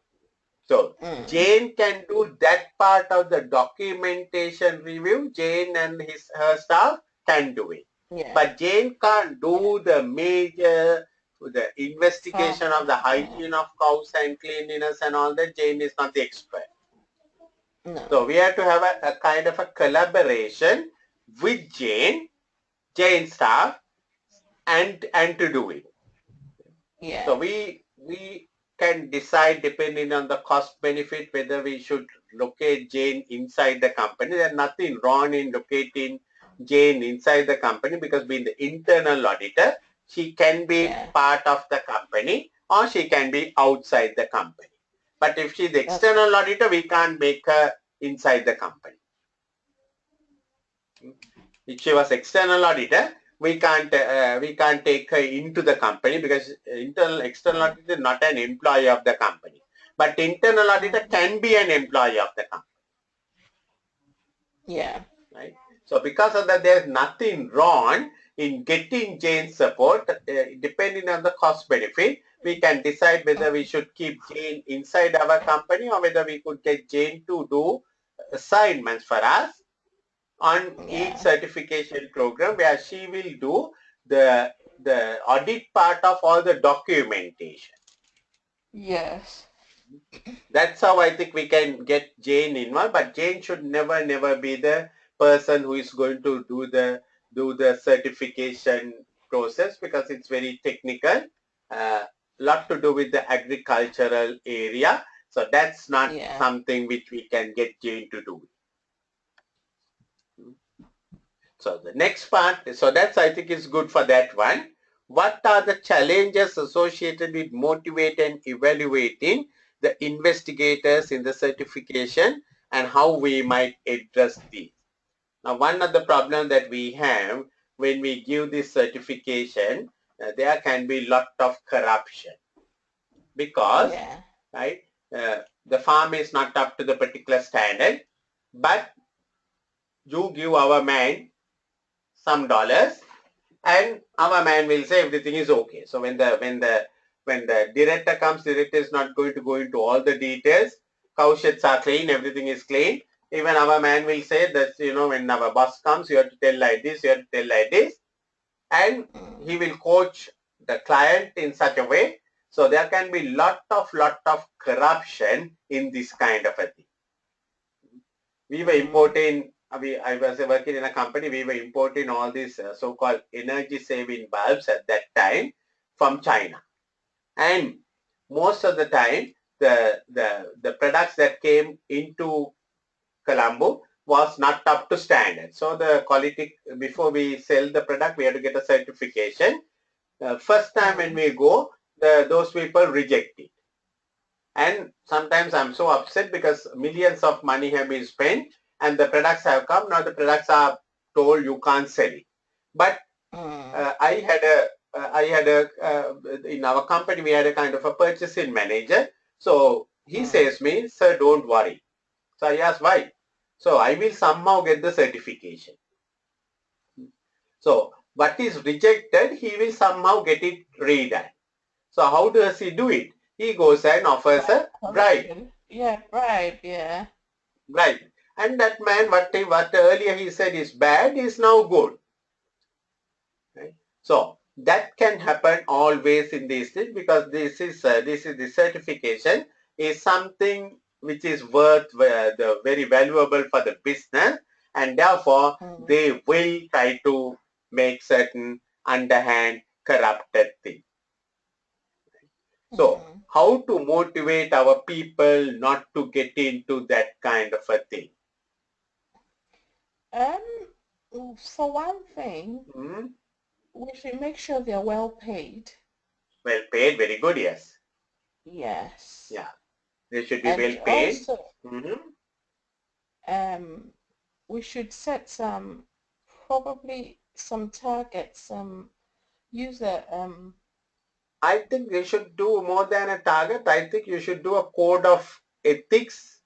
A: So Jane can do that part of the documentation review. Jane and her staff can do it. But Jane can't do the major, the investigation of the hygiene of cows and cleanliness and all that. Jane is not the expert. No. So we have to have a kind of a collaboration with Jane staff, and to do it. So we can decide, depending on the cost benefit, whether we should locate Jane inside the company. There's nothing wrong in locating Jane inside the company, because being the internal auditor, she can be part of the company or she can be outside the company. But if she's the external auditor, we can't make her inside the company. If she was external auditor, we can't take her into the company, because external auditor is not an employee of the company. But internal auditor can be an employee of the company. Right. So because of that, there's nothing wrong in getting Jane's support. Depending on the cost benefit, we can decide whether we should keep Jane inside our company or whether we could get Jane to do assignments for us on each certification program, where she will do the audit part of all the documentation.
B: Yes.
A: That's how I think we can get Jane involved, but Jane should never be the person who is going to do the certification process, because it's very technical, lot to do with the agricultural area. So that's not something which we can get Jane to do. So the next part, so that's I think is good for that one. What are the challenges associated with motivating and evaluating the investigators in the certification, and how we might address these? Now, one of the problems that we have when we give this certification, there can be lot of corruption, because right, the farm is not up to the particular standard, but you give our man some dollars, and our man will say everything is okay. So when the director comes, director is not going to go into all the details. Cow sheds are clean, everything is clean. Even our man will say that, when our boss comes, you have to tell like this, you have to tell like this, and he will coach the client in such a way. So there can be lot of corruption in this kind of a thing. We were importing, I was working in a company, we were importing all these so-called energy saving bulbs at that time from China. And most of the time, the products that came into Colombo was not up to standard. So the quality, before we sell the product, we have to get a certification. First time when we go, those people reject it. And sometimes I'm so upset because millions of money have been spent and the products have come. Now the products are told you can't sell it. But I had in our company, we had a kind of a purchasing manager. So he says me, sir, don't worry. So I asked why. So I will somehow get the certification. So what is rejected, he will somehow get it redone. So how does he do it? He goes and offers a bribe.
B: Yeah, bribe, yeah.
A: Right. And that man, what earlier he said is bad, is now good. Right? So that can happen always in these things, because this is the certification is something which is worth the very valuable for the business, and therefore they will try to make certain underhand corrupted things. So how to motivate our people not to get into that kind of a thing?
B: For one thing, we should make sure they're well paid.
A: Well paid, very good, yes.
B: Yes.
A: Yeah, they should be well paid.
B: Also, we should set probably some targets, user.
A: I think they should do more than a target. I think you should do a code of ethics.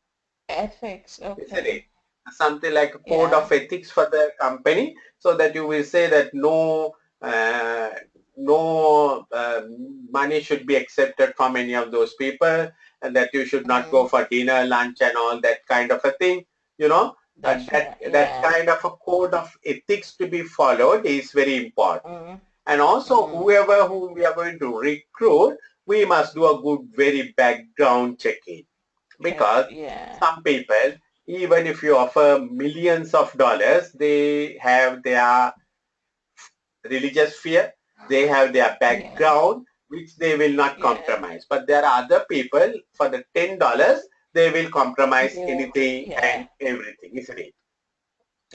B: Ethics, okay.
A: Isn't it? Something like a code of ethics for the company, so that you will say that no money should be accepted from any of those people, and that you should not go for dinner, lunch, and all that kind of a thing. That kind of a code of ethics to be followed is very important. And also, whoever whom we are going to recruit, we must do a good, very background checking, because some people, even if you offer millions of dollars, they have their religious fear, they have their background, which they will not compromise. But there are other people, for the $10, they will compromise anything and everything, isn't it?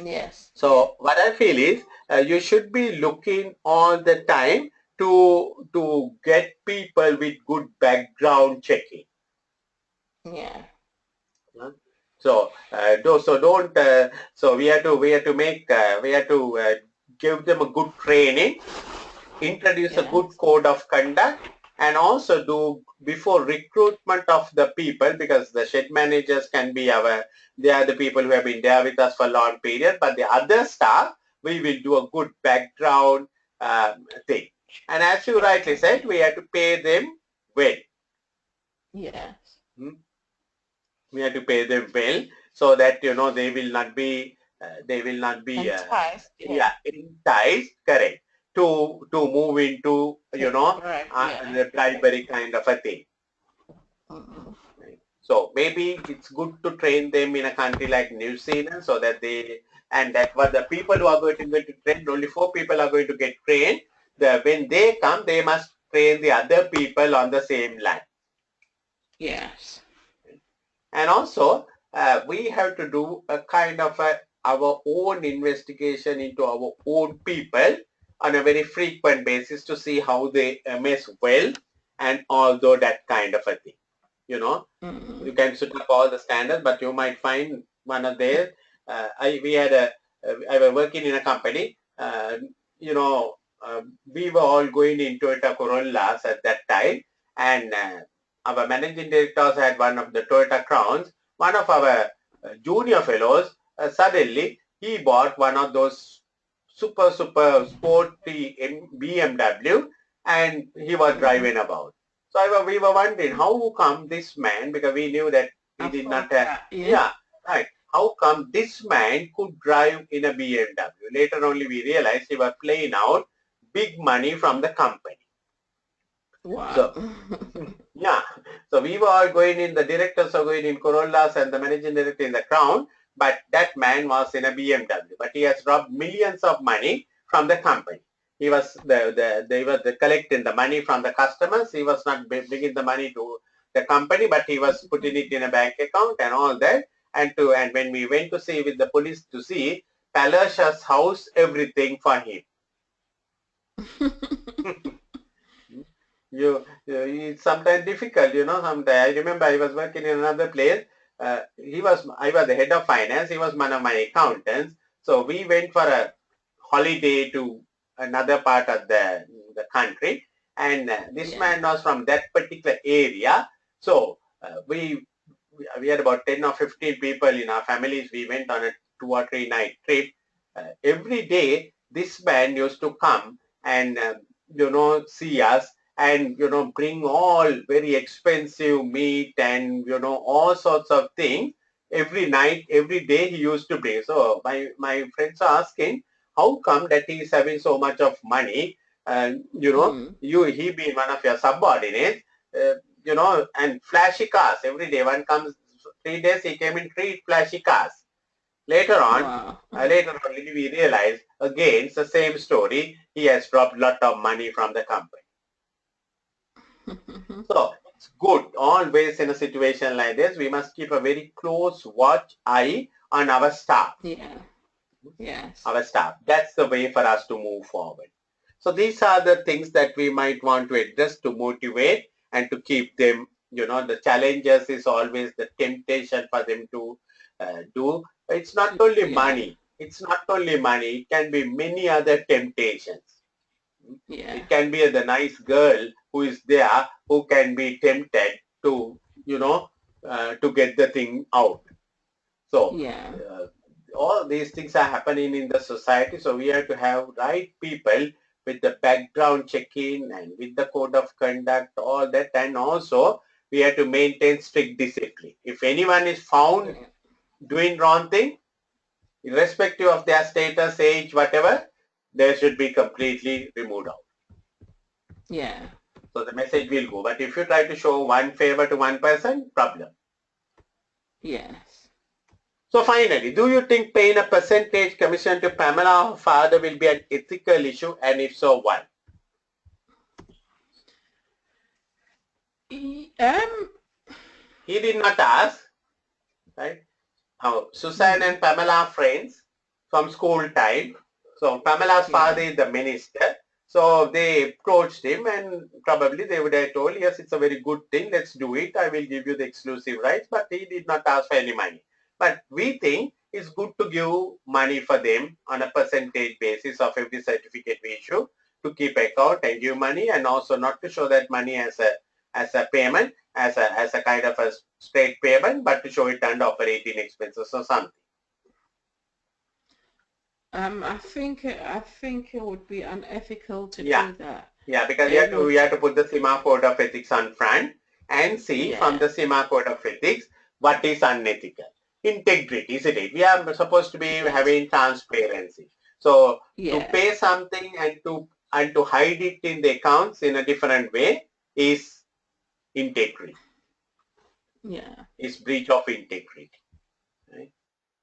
B: Yes.
A: So what I feel is you should be looking all the time to get people with good background checking.
B: Yeah.
A: So so we have to give them a good training, introduce a good code of conduct, and also do before recruitment of the people, because the shed managers can be they are the people who have been there with us for a long period, but the other staff, we will do a good background thing. And as you rightly said, we have to pay them well.
B: Yes.
A: We have to pay them well, so that they will not be
B: enticed.
A: Enticed, correct. to move into, you know, the bribery kind of a thing. So maybe it's good to train them in a country like New Zealand, so that they, and that what the people who are going to get trained, only 4 people are going to get trained. When they come, they must train the other people on the same line.
B: Yes.
A: And also, we have to do a kind of our own investigation into our own people on a very frequent basis to see how they mess well, and although that kind of a thing. You know, you can set up all the standards, but you might find one of their. I was working in a company. You know, we were all going into Toyota Corollas at that time, and our managing directors had one of the Toyota Crowns. One of our junior fellows, suddenly he bought one of those super sporty BMW, and he was driving about. So we were wondering how come this man, because we knew that he did not have, right. How come this man could drive in a BMW? Later only we realized he was playing out big money from the company.
B: Wow.
A: So, yeah. So we were all going in, the directors are going in Corollas and the managing director in the Crown, but that man was in a BMW. But he has robbed millions of money from the company. He was they were collecting the money from the customers. He was not bringing the money to the company, but he was putting it in a bank account and all that. And when we went to see with the police to see, Palasha's house, everything for him. It's sometimes difficult, you know. Sometimes I remember I was working in another place. I was the head of finance. He was one of my accountants. So we went for a holiday to another part of the country, and this man was from that particular area. So we had about 10 or 15 people in our families. We went on a 2 or 3 night trip. Every day, this man used to come and see us, and bring all very expensive meat and all sorts of things. Every night, every day he used to bring. So my friends are asking, how come that he is having so much of money? And he being one of your subordinates, and flashy cars every day. One comes 3 days, he came in 3 flashy cars. Later on, we realized again it's the same story. He has dropped a lot of money from the company. So it's good always in a situation like this. We must keep a very close eye on our staff.
B: Yeah. Yes.
A: Our staff. That's the way for us to move forward. So these are the things that we might want to address to motivate and to keep them. The challenges is always the temptation for them to do. It's not only money. It's not only money. It can be many other temptations. It can be the nice girl who is there who can be tempted to, to get the thing out. So all these things are happening in the society. So we have to have right people with the background checking and with the code of conduct, all that. And also we have to maintain strict discipline. If anyone is found doing wrong thing, irrespective of their status, age, whatever, they should be completely removed out.
B: Yeah.
A: So the message will go. But if you try to show one favor to one person, problem.
B: Yes.
A: So finally, do you think paying a percentage commission to Pamela or father will be an ethical issue, and if so, why?
B: He
A: did not ask, right? Susan and Pamela are friends from school time. So Pamela's father is the minister. So they approached him, and probably they would have told, yes, it's a very good thing. Let's do it. I will give you the exclusive rights. But he did not ask for any money. But we think it's good to give money for them on a percentage basis of every certificate we issue, to keep account and give money, and also not to show that money as a payment, as a kind of a straight payment, but to show it under operating expenses or something.
B: I think it would be unethical to do that.
A: Yeah, because we have to put the CIMA Code of Ethics on front and see from the CIMA Code of Ethics what is unethical. Integrity, isn't it? We are supposed to be having transparency. So to pay something and to and to hide it in the accounts in a different way is integrity.
B: Yeah.
A: Is breach of integrity. Right?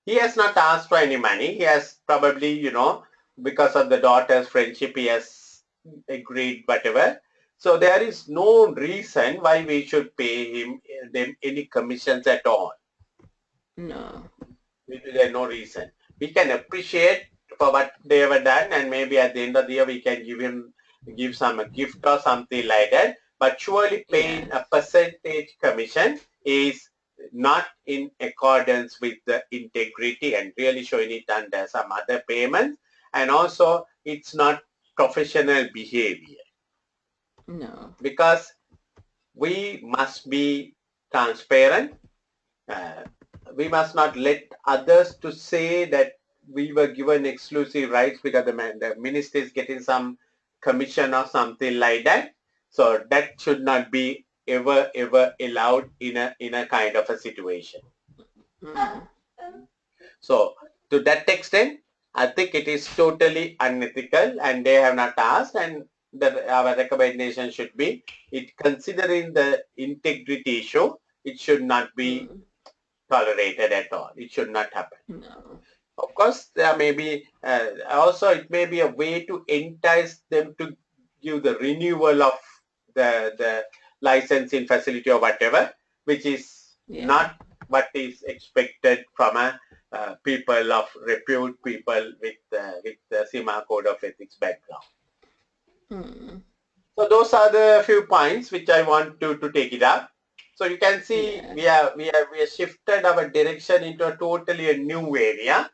A: He has not asked for any money. He has probably, you know, because of the daughter's friendship, he has agreed whatever. So there is no reason why we should pay him them any commissions at all.
B: No.
A: There is no reason. We can appreciate for what they have done, and maybe at the end of the year we can give some a gift or something like that. But surely paying a percentage commission is not in accordance with the integrity and really showing it under some other payments, and also it's not professional behavior.
B: No.
A: Because we must be transparent. We must not let others to say that we were given exclusive rights because the minister is getting some commission or something like that. So that should not be ever allowed in a kind of a situation.
B: Mm.
A: So to that extent, I think it is totally unethical, and they have not asked, and our recommendation should be, it considering the integrity issue, it should not be tolerated at all. It should not happen.
B: No.
A: Of course, there may be also it may be a way to entice them to give the renewal of the licensing facility or whatever, which is not what is expected from a people of repute, people with the CIMA Code of Ethics background. So those are the few points which I want to take it up. So you can see we have shifted our direction into a totally new area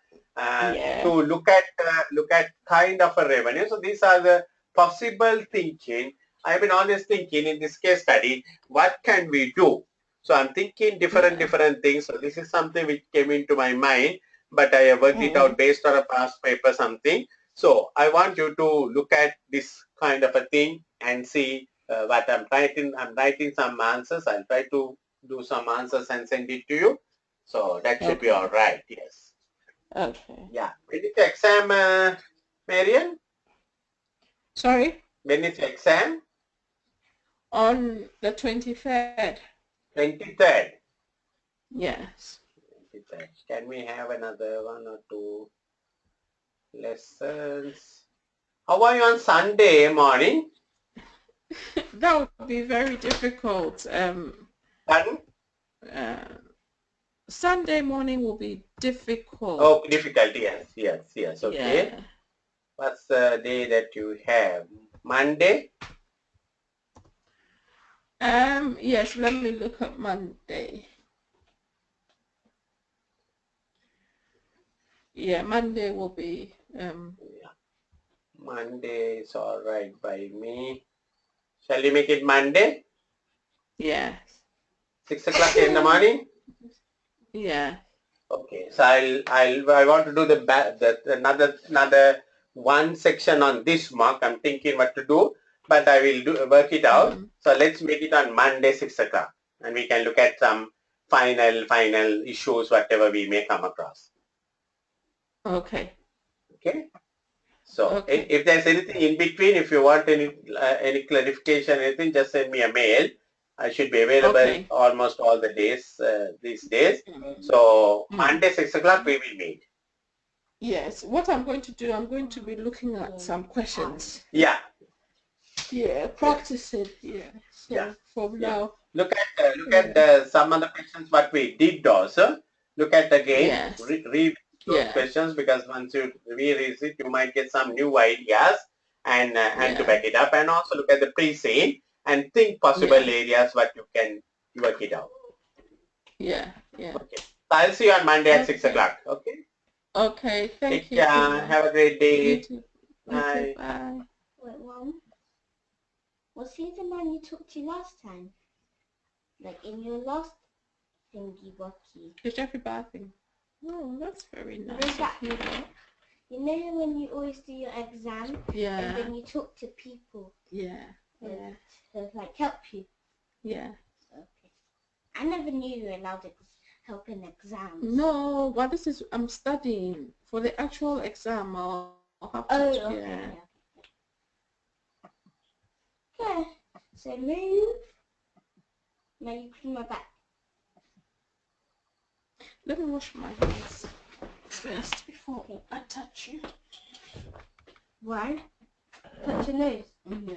A: to look at kind of a revenue. So these are the possible thinking. I've been always thinking in this case study, what can we do? So I'm thinking different things. So this is something which came into my mind, but I have worked it out based on a past paper something. So I want you to look at this kind of a thing and see what I'm writing. I'm writing some answers. I'll try to do some answers and send it to you. So that should be all right. Yes.
B: Okay.
A: Yeah. When is the exam, Marian?
B: Sorry?
A: When is the exam?
B: On the 23rd.
A: 23rd?
B: Yes.
A: 23rd. Can we have another 1 or 2 lessons? How are you on Sunday morning?
B: That would be very difficult.
A: Pardon?
B: Sunday morning will be difficult.
A: Oh, difficult. Yes. Okay. Yeah. What's the day that you have? Monday?
B: Yes, let me look at Monday. Yeah, Monday will be
A: yeah. Monday is all right by me. Shall we make it Monday?
B: Yes.
A: 6 o'clock in the morning?
B: Yeah.
A: Okay, so I want to do another one section on this mock. I'm thinking what to do, but I will work it out. So let's make it on Monday 6 o'clock, and we can look at some final issues, whatever we may come across.
B: Okay.
A: Okay. So if there's anything in between, if you want any clarification, anything, just send me a mail. I should be available almost all the days these days. So Monday 6 o'clock we will meet.
B: Yes. What I'm going to do, I'm going to be looking at some questions.
A: Yeah.
B: Yeah. Practice it. Yeah. So from now.
A: Look at some of the questions what we did also. Look at again.
B: Yes.
A: Read those questions, because once you read it, you might get some new ideas and to back it up, and also look at the pre-seen and think possible areas what you can work it out.
B: Yeah.
A: Okay. So I'll see you on Monday at 6 o'clock. Okay.
B: Okay. Thank you.
A: Have a great day.
B: You too.
A: Bye.
B: Bye.
C: Wait, Mom. Was he the man you talked to last time? Like in your last thingy wacky?
B: The Jeffrey Bar thing. Oh, that's very nice.
C: You know when you always do your exam?
B: Yeah.
C: And then you talk to people?
B: Yeah.
C: To like help you?
B: Yeah.
C: Okay. I never knew you were allowed help in exams.
B: No, well, I'm studying for the actual exam. I'll have to,
C: okay. So move. Now you clean my back.
B: Let me wash my hands first before I touch you.
C: One. Touch your nose.
B: Yeah.